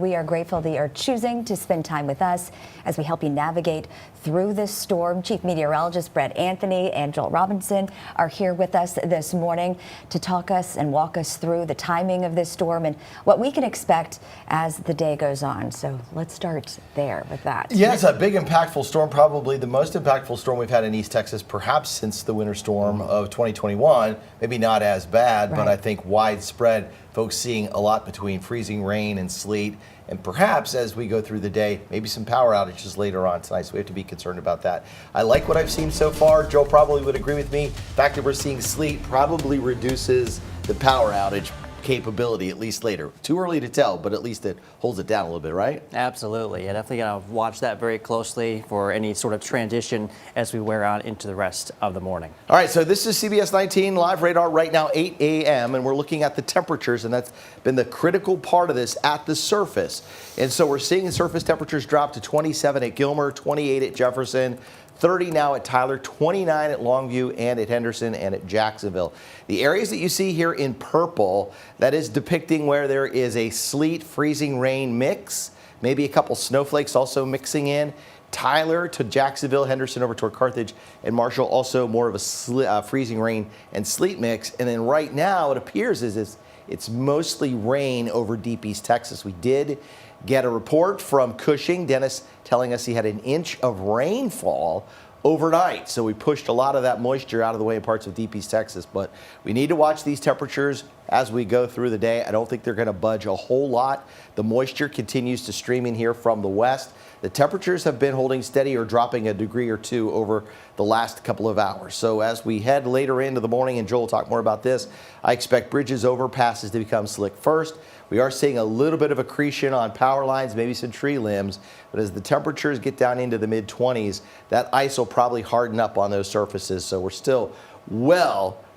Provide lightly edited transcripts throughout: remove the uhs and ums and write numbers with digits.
We are grateful that you're choosing to spend time with us as we help you navigate through this storm. Chief Meteorologist Brett Anthony and Joel Robinson are here with us this morning to talk us and walk us through the timing of this storm and what we can expect as the day goes on. So let's start there with that. Yeah, it's a big, impactful storm, probably the most impactful storm we've had in East Texas, perhaps since the winter storm of 2021. Maybe not as bad, but I think widespread. Folks seeing a lot between freezing rain and sleet, and perhaps as we go through the day, maybe some power outages later on tonight, so we have to be concerned about that. I like what I've seen so far. Joe probably would agree with me. The fact that we're seeing sleet probably reduces the power outage capability, at least later. Too early to tell, but at least it holds it down a little bit, right? Absolutely. Yeah, definitely going to watch that very closely for any sort of transition as we wear on into the rest of the morning. All right, so this is CBS 19 live radar right now, 8 a.m., and we're looking at the temperatures, and that's been the critical part of this at the surface. And so we're seeing surface temperatures drop to 27 at Gilmer, 28 at Jefferson, 30 now at Tyler, 29 at Longview and at Henderson and at Jacksonville. The areas that you see here in purple, that is depicting where there is a sleet, freezing rain mix, maybe a couple snowflakes also mixing in. Tyler to Jacksonville, Henderson over toward Carthage, and Marshall also more of a freezing rain and sleet mix. And then right now it appears as if it's mostly rain over deep East Texas. We did get a report from Cushing, Dennis telling us he had 1 inch of rainfall overnight. So we pushed a lot of that moisture out of the way in parts of deep East Texas. But we need to watch these temperatures as we go through the day. I don't think they're going to budge a whole lot. The moisture continues to stream in here from the west. The temperatures have been holding steady or dropping a degree or two over the last couple of hours. So as we head later into the morning, and Joel will talk more about this, I expect bridges, overpasses to become slick first. We are seeing a little bit of accretion on power lines, maybe some tree limbs, but as the temperatures get down into the mid-20s, that ice will probably harden up on those surfaces. So we're still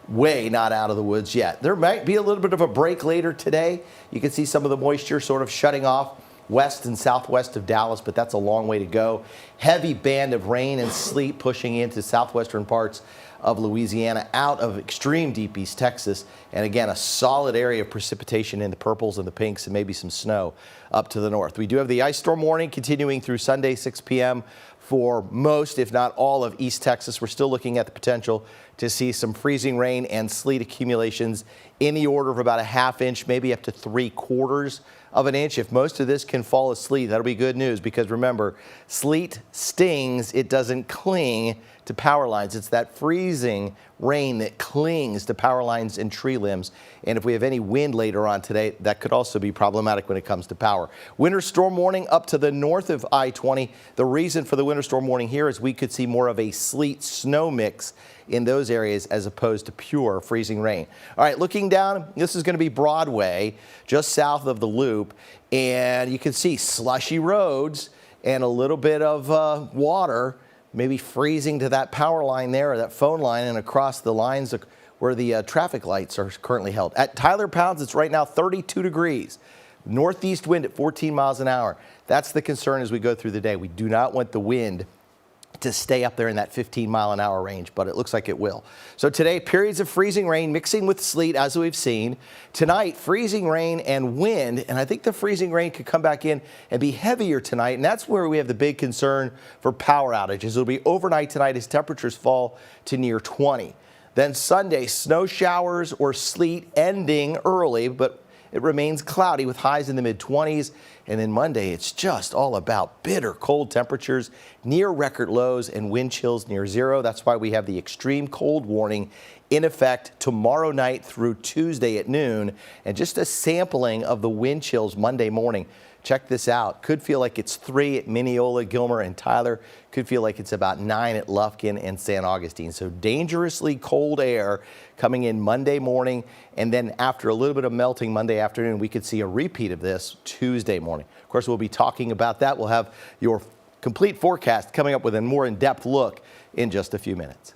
way not out of the woods yet. There might be a little bit of a break later today. You can see some of the moisture sort of shutting off west and southwest of Dallas, but that's a long way to go. Heavy band of rain and sleet pushing into southwestern parts of Louisiana out of extreme deep East Texas. And again, a solid area of precipitation in the purples and the pinks and maybe some snow up to the north. We do have the ice storm warning continuing through Sunday, 6 p.m. for most, if not all, of East Texas. We're still looking at the potential to see some freezing rain and sleet accumulations in the order of about a ½ inch, maybe up to 3/4 of an inch. If most of this can fall as sleet, that'll be good news, because remember, sleet stings, it doesn't cling to power lines. It's that freezing rain that clings to power lines and tree limbs. And if we have any wind later on today, that could also be problematic when it comes to power. Winter storm warning up to the north of I-20. The reason for the winter storm warning here is we could see more of a sleet snow mix in those areas as opposed to pure freezing rain. All right, looking down, this is going to be Broadway, just south of the Loop, and you can see slushy roads and a little bit of water, maybe freezing to that power line there, or that phone line, and across the lines where the traffic lights are currently held. At Tyler Pounds, it's right now 32 degrees. Northeast wind at 14 miles an hour. That's the concern as we go through the day. We do not want the wind to stay up there in that 15-mile-an-hour range, but it looks like it will. So today, periods of freezing rain mixing with sleet, as we've seen. Tonight, freezing rain and wind, and I think the freezing rain could come back in and be heavier tonight, and that's where we have the big concern for power outages. It'll be overnight tonight as temperatures fall to near 20. Then Sunday, snow showers or sleet ending early, but it remains cloudy with highs in the mid-20s. And then Monday, it's just all about bitter cold temperatures, near record lows, and wind chills near zero. That's why we have the extreme cold warning in effect tomorrow night through Tuesday at noon. And just a sampling of the wind chills Monday morning. Check this out. Could feel like it's 3 at Mineola, Gilmer, and Tyler. Could feel like it's about 9 at Lufkin and San Augustine. So dangerously cold air coming in Monday morning. And then after a little bit of melting Monday afternoon, we could see a repeat of this Tuesday morning. Of course, we'll be talking about that. We'll have your complete forecast coming up with a more in-depth look in just a few minutes.